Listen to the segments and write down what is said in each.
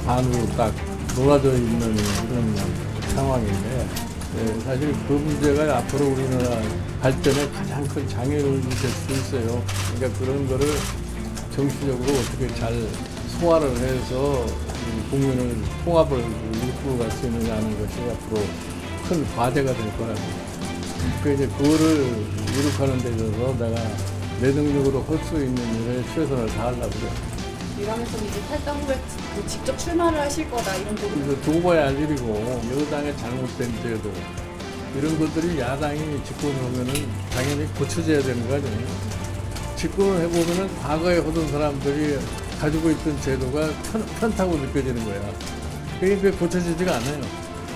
반으로 딱 녹아져 있는 그런 상황인데 사실 그 문제가 앞으로 우리나라 발전에 가장 큰 장애물이 될 수 있어요. 그러니까 그런 거를 정치적으로 어떻게 잘 소화를 해서 국민을 통합을 이끌어 갈 수 있느냐는 것이 앞으로 큰 과제가 될 거라고. 그러니까 이제 그거를 이룩하는 데 있어서 내가 내능력으로 할 수 있는 일에 최선을 다하려고 그래요. 이러면서 이제 탈당 후에 직접 출마를 하실 거다 이런 부분. 그래서 두고 봐야 할 일이고 여당의 잘못된 제도 이런 것들이 야당이 집권을 하면은 당연히 고쳐져야 되는 거 아니에요. 집권을 해보면은 과거에 하던 사람들이 가지고 있던 제도가 편타고 느껴지는 거야. 그게 고쳐지지가 않아요.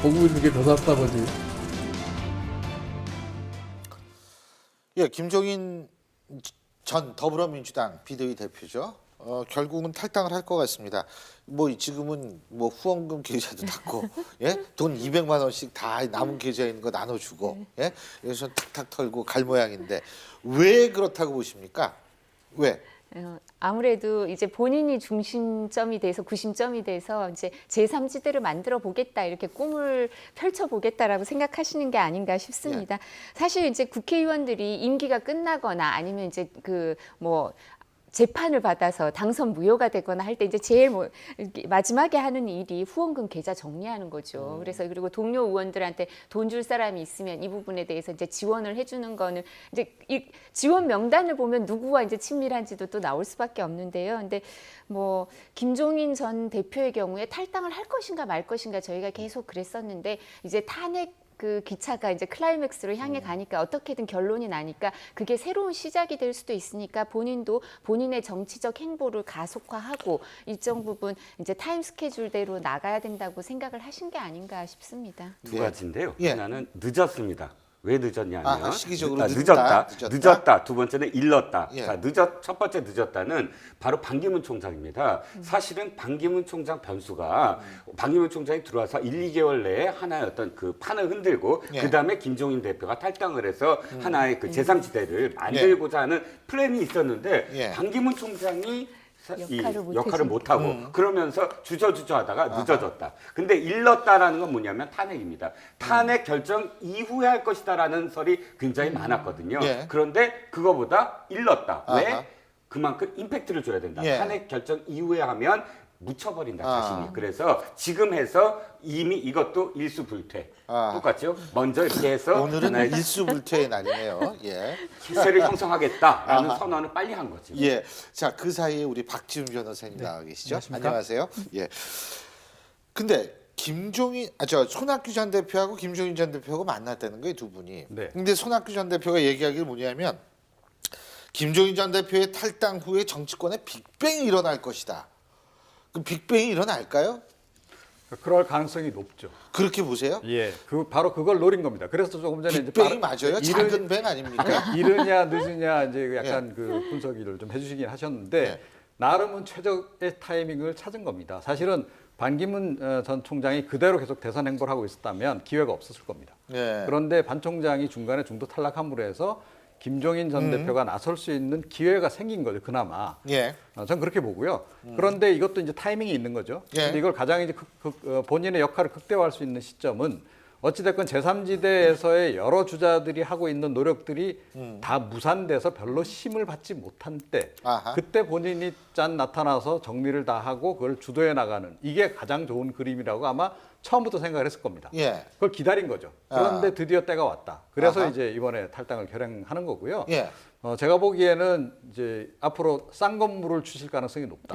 보고 있는 게 더 답답하지. 예, 김종인 전 더불어민주당 비대위 대표죠. 결국은 탈당을 할 것 같습니다. 뭐 지금은 뭐 후원금 계좌도 닫고, 예, 돈 200만 원씩 다 남은 계좌에 있는 거 나눠주고, 예, 여기서 탁탁 털고 갈 모양인데 왜 그렇다고 보십니까? 왜? 아무래도 이제 본인이 중심점이 돼서 구심점이 돼서 이제 제3지대를 만들어 보겠다 이렇게 꿈을 펼쳐 보겠다라고 생각하시는 게 아닌가 싶습니다. 사실 이제 국회의원들이 임기가 끝나거나 아니면 이제 재판을 받아서 당선 무효가 되거나 할 때 이제 제일 마지막에 하는 일이 후원금 계좌 정리하는 거죠. 그래서 그리고 동료 의원들한테 돈 줄 사람이 있으면 이 부분에 대해서 이제 지원을 해주는 거는 이제 이 지원 명단을 보면 누구와 이제 친밀한지도 또 나올 수밖에 없는데요. 근데 뭐 김종인 전 대표의 경우에 탈당을 할 것인가 말 것인가 저희가 계속 그랬었는데 이제 탄핵 그 기차가 이제 클라이맥스로 향해 가니까 어떻게든 결론이 나니까 그게 새로운 시작이 될 수도 있으니까 본인도 본인의 정치적 행보를 가속화하고 일정 부분 이제 타임 스케줄대로 나가야 된다고 생각을 하신 게 아닌가 싶습니다. 두 가지인데요. 예. 하나는 늦었습니다. 왜 늦었냐면 시기적으로 늦었다. 두 번째는 일렀다. 예. 자, 첫 번째 늦었다는 바로 반기문 총장입니다. 사실은 반기문 총장 변수가 반기문 총장이 들어와서 1, 2개월 내에 하나의 어떤 그 판을 흔들고 예. 그다음에 김종인 대표가 탈당을 해서 하나의 그 제3지대를 만들고자 하는 플랜이 있었는데 예. 반기문 총장이 역할을 못하고 그러면서 주저주저하다가 늦어졌다. 근데 일렀다라는 건 뭐냐면 탄핵입니다. 탄핵 결정 이후에 할 것이다라는 설이 굉장히 많았거든요. 예. 그런데 그거보다 일렀다. 아하. 왜? 그만큼 임팩트를 줘야 된다. 예. 탄핵 결정 이후에 하면 묻혀버린다 자신이. 아하. 그래서 지금 해서 이미 이것도 일수불퇴. 아하. 똑같죠? 먼저 이렇게 해서 오늘은 하나의 일수불퇴의 날이네요. 예. 기세를 형성하겠다라는 아하. 선언을 빨리 한 거죠. 예. 자, 그 사이에 우리 박지훈 변호사님 나와 계시죠? 안녕하세요. 예. 근데 손학규 전 대표하고 김종인 전 대표하고 만났다는 거예요, 두 분이. 네. 근데 손학규 전 대표가 얘기하기를 뭐냐면 김종인 전 대표의 탈당 후에 정치권에 빅뱅이 일어날 것이다. 그 빅뱅이 일어날까요? 그럴 가능성이 높죠. 그렇게 보세요? 예, 바로 그걸 노린 겁니다. 그래서 조금 전에 빅뱅이 맞아요? 작은 뱅 아닙니까? 이르냐 늦으냐 이제 약간 그 분석을 좀 해주시긴 하셨는데 예. 나름은 최적의 타이밍을 찾은 겁니다. 사실은 반기문 전 총장이 그대로 계속 대선 행보를 하고 있었다면 기회가 없었을 겁니다. 예. 그런데 반 총장이 중간에 중도 탈락함으로 해서 김종인 전 대표가 나설 수 있는 기회가 생긴 거죠, 그나마. 예. 전 그렇게 보고요. 그런데 이것도 이제 타이밍이 있는 거죠. 예. 근데 이걸 가장 이제 본인의 역할을 극대화할 수 있는 시점은 어찌됐건 제3지대에서의 여러 주자들이 하고 있는 노력들이 다 무산돼서 별로 힘을 받지 못한 때, 아하. 그때 본인이 짠 나타나서 정리를 다 하고 그걸 주도해 나가는 이게 가장 좋은 그림이라고 아마 처음부터 생각을 했을 겁니다. 예. 그걸 기다린 거죠. 그런데 드디어 때가 왔다. 그래서 아하. 이제 이번에 탈당을 결행하는 거고요. 예. 제가 보기에는 이제 앞으로 싼 건물을 주실 가능성이 높다.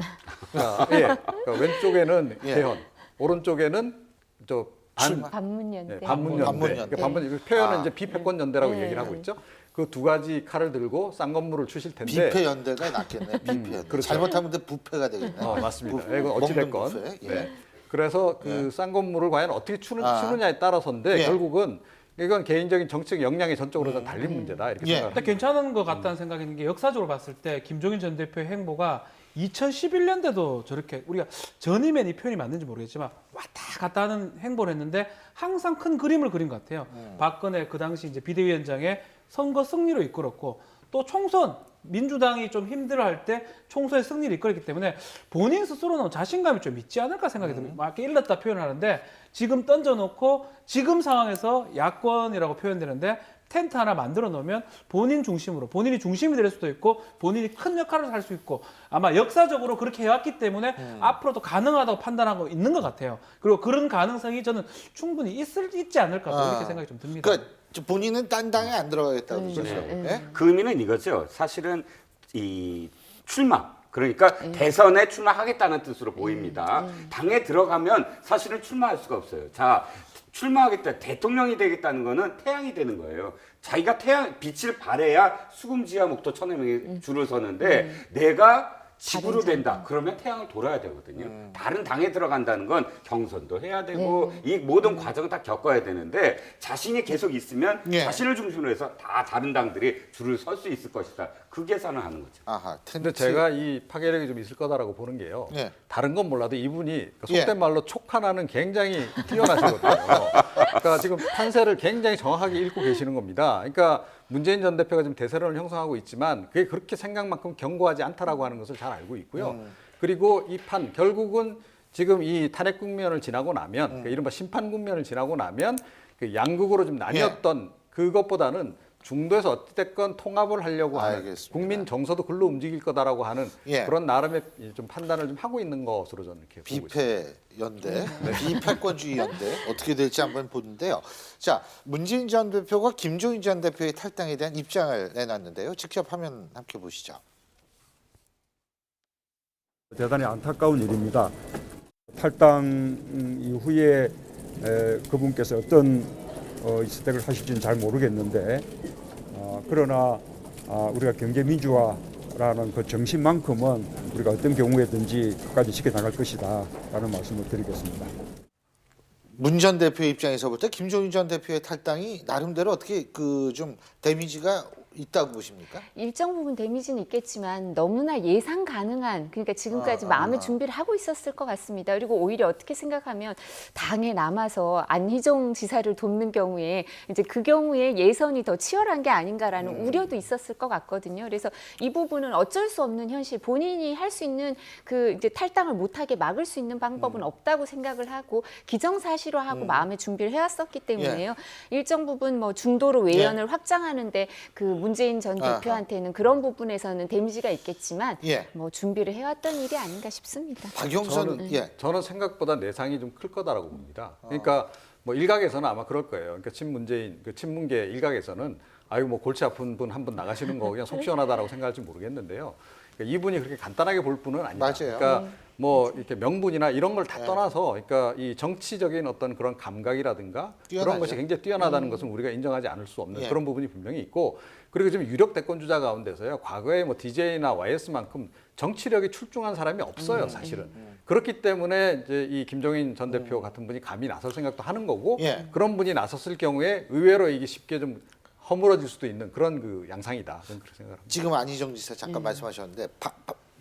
그러니까 왼쪽에는 예. 개헌, 오른쪽에는 반문연대. 반문연대. 반문연대. 반문 표현은 이제 비패권연대라고 얘기를 하고 있죠. 그 두 가지 칼을 들고 싼 건물을 주실 텐데. 비패 연대가 낫겠네. 비패 연대. 그렇죠. 잘못하면 부패가 되겠네. 맞습니다. 부- 이건 먹는 어찌됐건. 부패. 예. 네. 그래서 그 싼 건물을 과연 어떻게 추느냐에 따라서인데 예. 결국은 이건 개인적인 정치적 역량이 전적으로 다 달린 문제다 이렇게 예. 생각합니다. 근데 괜찮은 것 같다는 생각이 드는 게 역사적으로 봤을 때 김종인 전 대표의 행보가 2011년대도 저렇게 우리가 전임엔 이 표현이 맞는지 모르겠지만 왔다 갔다 하는 행보를 했는데 항상 큰 그림을 그린 것 같아요. 박근혜 그 당시 이제 비대위원장의 선거 승리로 이끌었고 또 총선 민주당이 좀 힘들어할 때 총선의 승리를 이끌었기 때문에 본인 스스로는 자신감이 좀 있지 않을까 생각이 듭니다. 막 이렇게 일렀다 표현하는데 지금 던져놓고 지금 상황에서 야권이라고 표현되는데 텐트 하나 만들어 놓으면 본인 중심으로 본인이 중심이 될 수도 있고 본인이 큰 역할을 할 수 있고 아마 역사적으로 그렇게 해왔기 때문에 앞으로도 가능하다고 판단하고 있는 것 같아요. 그리고 그런 가능성이 저는 충분히 있지 않을까 또 이렇게 생각이 좀 듭니다. 그러니까 본인은 딴 당에 안 들어가겠다고 그러죠. 예? 그 의미는 이거죠. 사실은 이 출마 그러니까 대선에 출마하겠다는 뜻으로 보입니다. 당에 들어가면 사실은 출마할 수가 없어요. 자, 출마하겠다, 대통령이 되겠다는 거는 태양이 되는 거예요. 자기가 태양 빛을 발해야 수금지와 목도 천여 명이 줄을 서는데 내가 지구로 된다. 그러면 태양을 돌아야 되거든요. 다른 당에 들어간다는 건 경선도 해야 되고 이 모든 과정을 다 겪어야 되는데 자신이 계속 있으면 예. 자신을 중심으로 해서 다 다른 당들이 줄을 설 수 있을 것이다. 그 계산을 하는 거죠. 아하. 근데 제가 이 파괴력이 좀 있을 거다라고 보는 게요. 예. 다른 건 몰라도 이분이 그 속된 예. 말로 촉 하나는 굉장히 뛰어나시거든요. 그러니까 지금 판세를 굉장히 정확하게 읽고 계시는 겁니다. 그러니까 문재인 전 대표가 지금 대세론을 형성하고 있지만 그게 그렇게 생각만큼 견고하지 않다라고 하는 것을 잘 알고 있고요. 그리고 이 판 결국은 지금 이 탄핵 국면을 지나고 나면 그러니까 이른바 심판 국면을 지나고 나면 그 양극으로 좀 나뉘었던 그것보다는 중도에서 어찌됐건 통합을 하려고 하는 알겠습니다. 국민 정서도 글로 움직일 거다라고 하는 예. 그런 나름의 좀 판단을 좀 하고 있는 것으로 저는 이렇게 보고 있습니다. 비패 연대, 비패권주의 연대 어떻게 될지 한번 보는데요. 자, 문재인 전 대표가 김종인 전 대표의 탈당에 대한 입장을 내놨는데요. 직접 화면 함께 보시죠. 대단히 안타까운 일입니다. 탈당 이후에 그분께서 어떤 선택을 하실지는 잘 모르겠는데 그러나 우리가 경제민주화라는 그 정신만큼은 우리가 어떤 경우에든지 끝까지 지켜나갈 것이다 라는 말씀을 드리겠습니다. 문 전 대표의 입장에서 볼 때 김종인 전 대표의 탈당이 나름대로 어떻게 그 좀 데미지가 있다고 보십니까? 일정 부분 데미지는 있겠지만 너무나 예상 가능한 그러니까 지금까지 마음의 준비를 하고 있었을 것 같습니다. 그리고 오히려 어떻게 생각하면 당에 남아서 안희정 지사를 돕는 경우에 이제 그 경우에 예선이 더 치열한 게 아닌가라는 우려도 있었을 것 같거든요. 그래서 이 부분은 어쩔 수 없는 현실 본인이 할 수 있는 그 이제 탈당을 못하게 막을 수 있는 방법은 없다고 생각을 하고 기정사실화하고 마음의 준비를 해왔었기 때문에요. 일정 부분 뭐 중도로 외연을 확장하는데 그 문재인 전 대표한테는 그런 부분에서는 데미지가 있겠지만 예. 뭐 준비를 해왔던 일이 아닌가 싶습니다. 박영선 저는 생각보다 내상이 좀 클 거다라고 봅니다. 그러니까 뭐 일각에서는 아마 그럴 거예요. 그러니까 친문재인 그 친문계 일각에서는 아이고 뭐 골치 아픈 분 한 분 나가시는 거 그냥 속 시원하다라고 생각할지 모르겠는데요. 그러니까 이분이 그렇게 간단하게 볼 분은 아니다. 맞아요. 그러니까 뭐 이렇게 명분이나 이런 걸 다 떠나서 그러니까 이 정치적인 어떤 그런 감각이라든가 뛰어나죠. 그런 것이 굉장히 뛰어나다는 것은 우리가 인정하지 않을 수 없는 예. 그런 부분이 분명히 있고 그리고 지금 유력 대권 주자 가운데서요 과거에 뭐 DJ나 YS만큼 정치력이 출중한 사람이 없어요 사실은 그렇기 때문에 이제 이 김종인 전 대표 같은 분이 감히 나설 생각도 하는 거고 예. 그런 분이 나섰을 경우에 의외로 이게 쉽게 좀 허물어질 수도 있는 그런 그 양상이다 저는 그렇게 생각합니다. 지금 안희정 지사 잠깐 말씀하셨는데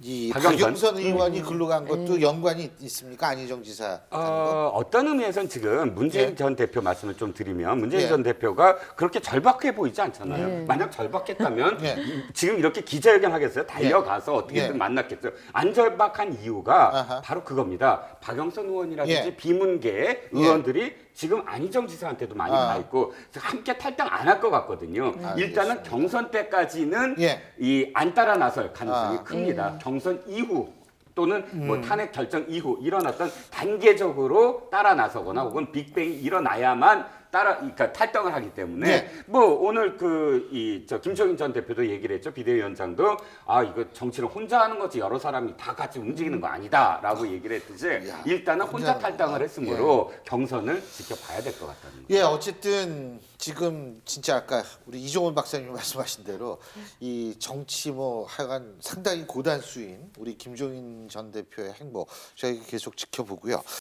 이 박영선? 박영선 의원이 글로 간 것도 연관이 있습니까? 안희정 지사 가는 거? 어떤 의미에서는 지금 문재인 예. 전 대표 말씀을 좀 드리면 문재인 예. 전 대표가 그렇게 절박해 보이지 않잖아요. 만약 절박했다면 예. 지금 이렇게 기자회견 하겠어요? 달려가서 어떻게든 예. 만났겠어요? 안 절박한 이유가 아하. 바로 그거입니다. 박영선 의원이라든지 예. 비문계 의원들이 지금 안희정 지사한테도 많이 가 있고 함께 탈당 안 할 것 같거든요. 일단은 경선 때까지는 예. 이 안 따라 나설 가능성이 아. 큽니다. 경선 이후 또는 뭐 탄핵 결정 이후 이런 어떤 단계적으로 따라 나서거나 혹은 빅뱅이 일어나야만 그러니까 탈당을 하기 때문에 네. 뭐 오늘 김종인 전 대표도 얘기를 했죠. 비대위원장도 이거 정치를 혼자 하는 거지 여러 사람이 다 같이 움직이는 거 아니다라고 얘기를 했듯이 일단은 혼자 탈당을 했으므로 경선을 지켜봐야 될 것 같다는 거죠. 예, 어쨌든 지금 진짜 아까 우리 이종원 박사님이 말씀하신 대로 이 정치 뭐 하여간 상당히 고단수인 우리 김종인 전 대표의 행보 저희가 계속 지켜보고요.